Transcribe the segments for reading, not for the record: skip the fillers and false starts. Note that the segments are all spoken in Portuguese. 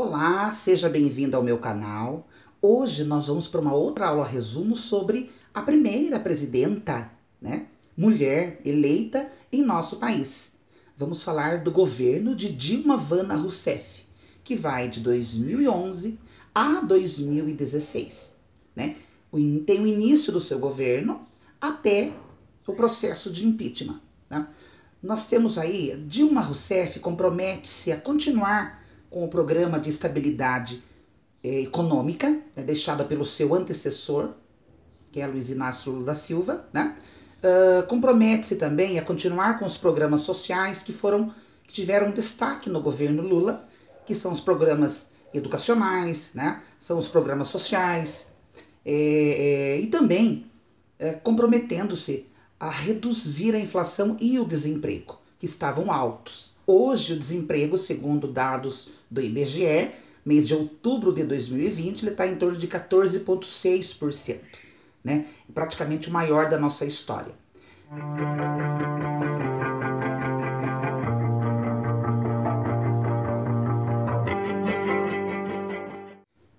Olá, seja bem-vindo ao meu canal. Hoje nós vamos para uma outra aula resumo sobre a primeira presidenta, mulher eleita em nosso país. Vamos falar do governo de Dilma Vana Rousseff, que vai de 2011 a 2016, né? Tem o início do seu governo até o processo de impeachment, né? Nós temos aí, Dilma Rousseff compromete-se a continuar com o programa de estabilidade econômica, deixada pelo seu antecessor, que é Luiz Inácio Lula da Silva, né? Compromete-se também a continuar com os programas sociais que tiveram destaque no governo Lula, que são os programas educacionais, né? São os programas sociais, e também comprometendo-se a reduzir a inflação e o desemprego, que estavam altos. Hoje, o desemprego, segundo dados do IBGE, mês de outubro de 2020, ele está em torno de 14,6%, né? Praticamente o maior da nossa história.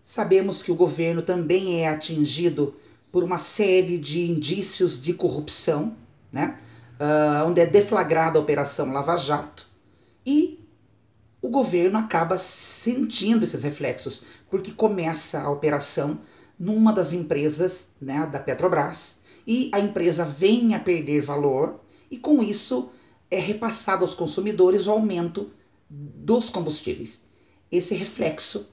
Sabemos que o governo também é atingido por uma série de indícios de corrupção, né? Onde é deflagrada a Operação Lava Jato, e o governo acaba sentindo esses reflexos, porque começa a operação numa das empresas, né, da Petrobras, e a empresa vem a perder valor, e com isso é repassado aos consumidores o aumento dos combustíveis. Esse reflexo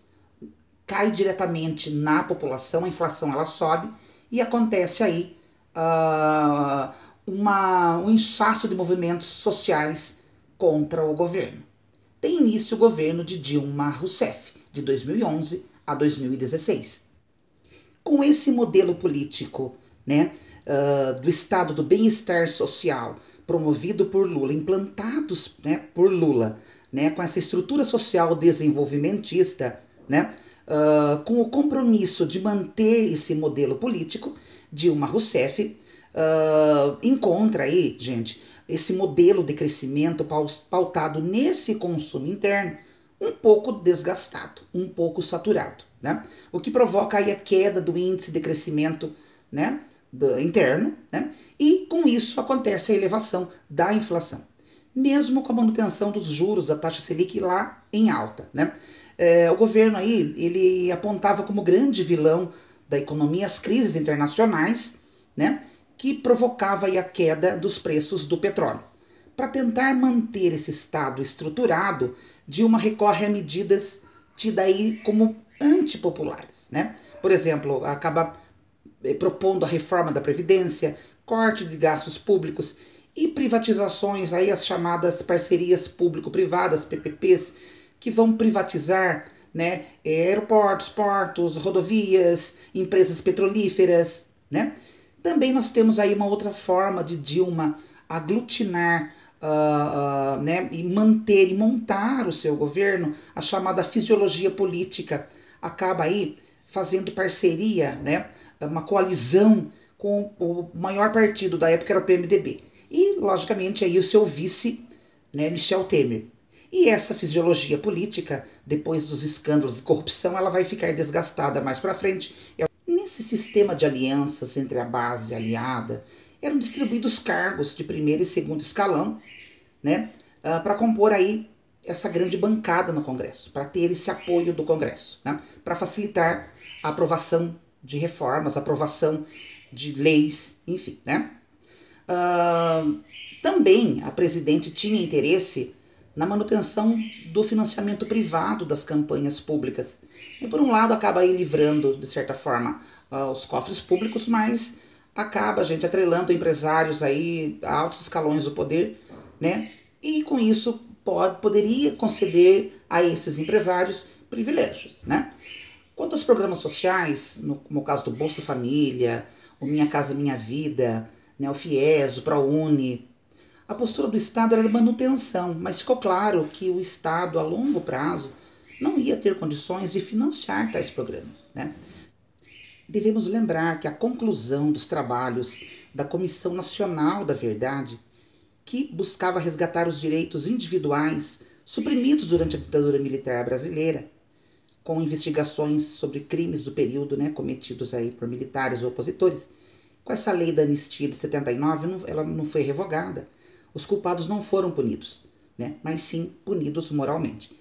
cai diretamente na população, a inflação ela sobe, e acontece aí um inchaço de movimentos sociais contra o governo. Tem início o governo de Dilma Rousseff, de 2011 a 2016. Com esse modelo político, né, do estado do bem-estar social promovido por Lula, implantados, né, por Lula, né, com essa estrutura social desenvolvimentista, né, com o compromisso de manter esse modelo político, Dilma Rousseff encontra aí, gente, esse modelo de crescimento pautado nesse consumo interno um pouco desgastado, um pouco saturado, né? O que provoca aí a queda do índice de crescimento, né, interno, né? E com isso acontece a elevação da inflação, mesmo com a manutenção dos juros da taxa Selic lá em alta, né? O governo aí, ele apontava como grande vilão da economia as crises internacionais, né, que provocava aí a queda dos preços do petróleo. Para tentar manter esse estado estruturado, Dilma recorre a medidas tidas aí como antipopulares, né? Por exemplo, acaba propondo a reforma da Previdência, corte de gastos públicos e privatizações, aí as chamadas parcerias público-privadas, PPPs, que vão privatizar, né, aeroportos, portos, rodovias, empresas petrolíferas, né? Também nós temos aí uma outra forma de Dilma aglutinar, né, e manter e montar o seu governo, a chamada fisiologia política. Acaba aí fazendo parceria, né, uma coalizão com o maior partido da época, era o PMDB. E, logicamente, aí o seu vice, né, Michel Temer. E essa fisiologia política, depois dos escândalos de corrupção, ela vai ficar desgastada mais para frente. Nesse sistema de alianças entre a base e a aliada, eram distribuídos cargos de primeiro e segundo escalão, né, para compor aí essa grande bancada no Congresso, para ter esse apoio do Congresso, né, para facilitar a aprovação de reformas, a aprovação de leis, enfim, né. Também a presidente tinha interesse na manutenção do financiamento privado das campanhas públicas. E por um lado acaba aí livrando, de certa forma, os cofres públicos, mas acaba, gente, atrelando empresários aí a altos escalões do poder, né? E com isso poderia conceder a esses empresários privilégios, né? Quanto aos programas sociais, como o caso do Bolsa Família, o Minha Casa Minha Vida, né, o FIES, o ProUni, a postura do Estado era de manutenção, mas ficou claro que o Estado, a longo prazo, não ia ter condições de financiar tais programas, né? Devemos lembrar que a conclusão dos trabalhos da Comissão Nacional da Verdade, que buscava resgatar os direitos individuais suprimidos durante a ditadura militar brasileira, com investigações sobre crimes do período, né, cometidos aí por militares ou opositores. Com essa lei da anistia de 79, ela não foi revogada. Os culpados não foram punidos, né, mas sim punidos moralmente.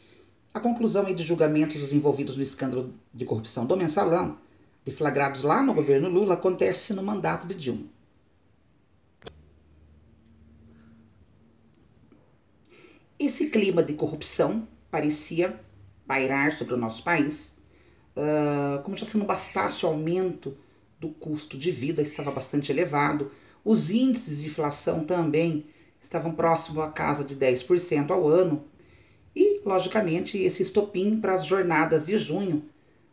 A conclusão aí de julgamentos dos envolvidos no escândalo de corrupção do Mensalão, deflagrados lá no governo Lula, acontece no mandato de Dilma. Esse clima de corrupção parecia pairar sobre o nosso país, como já se não bastasse o aumento do custo de vida, estava bastante elevado, os índices de inflação também estavam próximos à casa de 10% ao ano, e, logicamente, esse estopim para as jornadas de junho,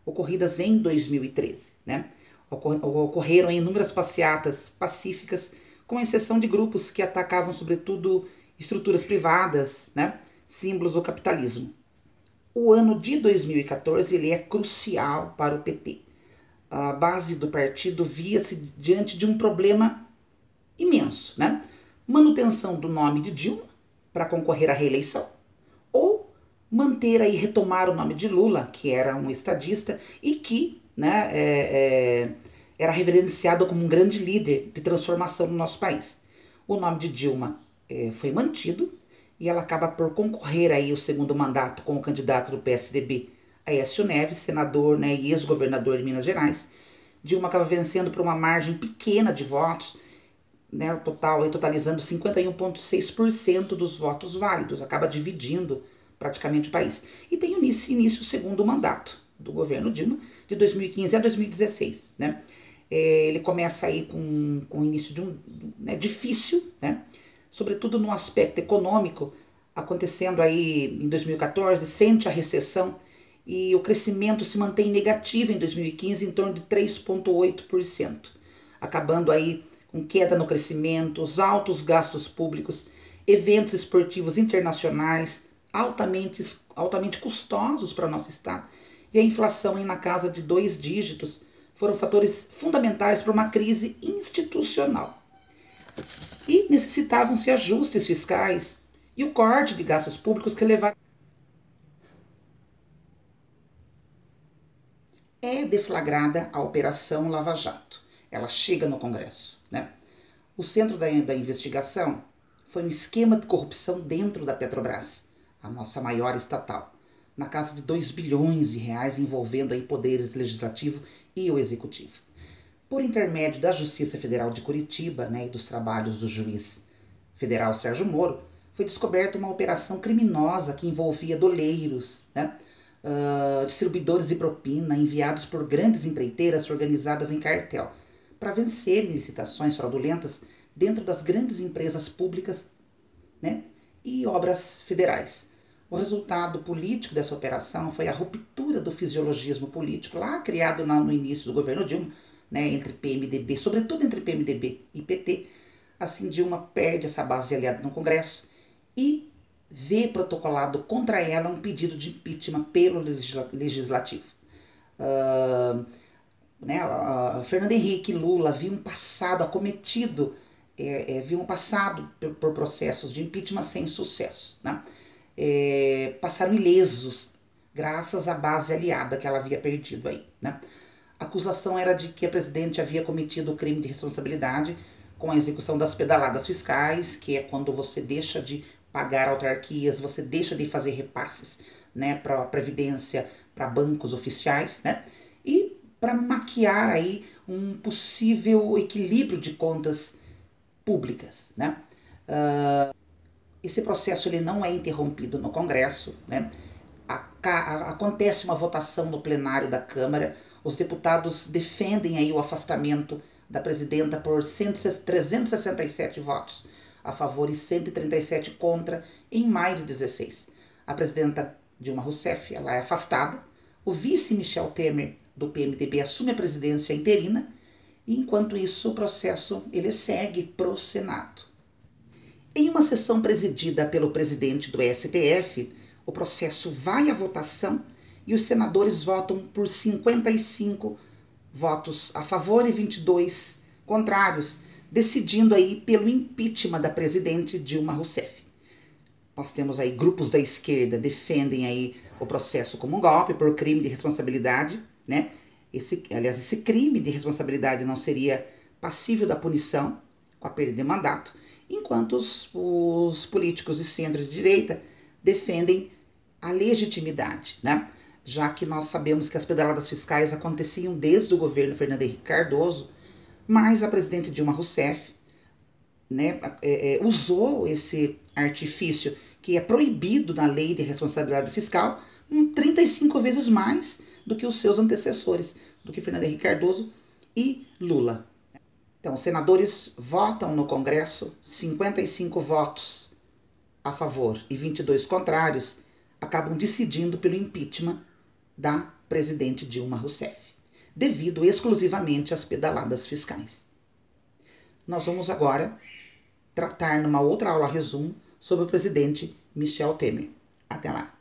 ocorridas em 2013, né? Ocorreram inúmeras passeatas pacíficas, com exceção de grupos que atacavam, sobretudo, estruturas privadas, né? Símbolos do capitalismo. O ano de 2014 ele é crucial para o PT. A base do partido via-se diante de um problema imenso, né? Manutenção do nome de Dilma para concorrer à reeleição, ou manter aí, retomar o nome de Lula, que era um estadista e que, né, era reverenciado como um grande líder de transformação no nosso país. O nome de Dilma foi mantido e ela acaba por concorrer aí o segundo mandato com o candidato do PSDB, Aécio Neves, senador, né, e ex-governador de Minas Gerais. Dilma acaba vencendo por uma margem pequena de votos, né, total, totalizando 51,6% dos votos válidos, acaba dividindo praticamente o país. E tem início o segundo mandato do governo Dilma, de 2015 a 2016. Né? Ele começa aí com o início de né, difícil, né? Sobretudo no aspecto econômico, acontecendo aí em 2014, sente a recessão e o crescimento se mantém negativo em 2015 em torno de 3,8%, acabando aí com queda no crescimento, os altos gastos públicos, eventos esportivos internacionais altamente custosos para o nosso estado, e a inflação aí na casa de 2 dígitos foram fatores fundamentais para uma crise institucional. E necessitavam-se ajustes fiscais e o corte de gastos públicos que levaram. É deflagrada a Operação Lava Jato. Ela chega no Congresso, né? O centro da investigação foi um esquema de corrupção dentro da Petrobras, a nossa maior estatal, na casa de 2 bilhões de reais, envolvendo aí poderes legislativo e o executivo. Por intermédio da Justiça Federal de Curitiba, né, e dos trabalhos do juiz federal Sérgio Moro, foi descoberta uma operação criminosa que envolvia doleiros, né, distribuidores de propina enviados por grandes empreiteiras organizadas em cartel para vencerem licitações fraudulentas dentro das grandes empresas públicas, né, e obras federais. O resultado político dessa operação foi a ruptura do fisiologismo político lá criado no início do governo Dilma, né, entre PMDB, sobretudo entre PMDB e PT. Assim, Dilma perde essa base de aliado no Congresso e vê protocolado contra ela um pedido de impeachment pelo Legislativo. Fernando Henrique Lula viu um passado acometido, viu um passado por processos de impeachment sem sucesso. Né? Passaram ilesos, graças à base aliada que ela havia perdido aí. Né? A acusação era de que a presidente havia cometido o crime de responsabilidade com a execução das pedaladas fiscais, que é quando você deixa de pagar autarquias, você deixa de fazer repasses, né, para a Previdência, para bancos oficiais, né, e para maquiar aí um possível equilíbrio de contas públicas. Né. Esse processo ele não é interrompido no Congresso, né. Acontece uma votação no plenário da Câmara, os deputados defendem aí o afastamento da presidenta por 367 votos a favor e 137 contra em maio de 16. A presidenta Dilma Rousseff ela é afastada, o vice Michel Temer do PMDB assume a presidência interina e enquanto isso o processo ele segue pro Senado. Em uma sessão presidida pelo presidente do STF, o processo vai à votação e os senadores votam por 55 votos a favor e 22 contrários, decidindo aí pelo impeachment da presidente Dilma Rousseff. Nós temos aí grupos da esquerda defendem aí o processo como um golpe por crime de responsabilidade, né? Esse crime de responsabilidade não seria passível da punição com a perda de mandato, enquanto os políticos de centro e de direita defendem a legitimidade, né? Já que nós sabemos que as pedaladas fiscais aconteciam desde o governo Fernando Henrique Cardoso, mas a presidente Dilma Rousseff, né, usou esse artifício que é proibido na lei de responsabilidade fiscal 35 vezes mais do que os seus antecessores, do que Fernando Henrique Cardoso e Lula. Então, os senadores votam no Congresso, 55 votos a favor e 22 contrários acabam decidindo pelo impeachment da presidente Dilma Rousseff, devido exclusivamente às pedaladas fiscais. Nós vamos agora tratar numa outra aula resumo sobre o presidente Michel Temer. Até lá!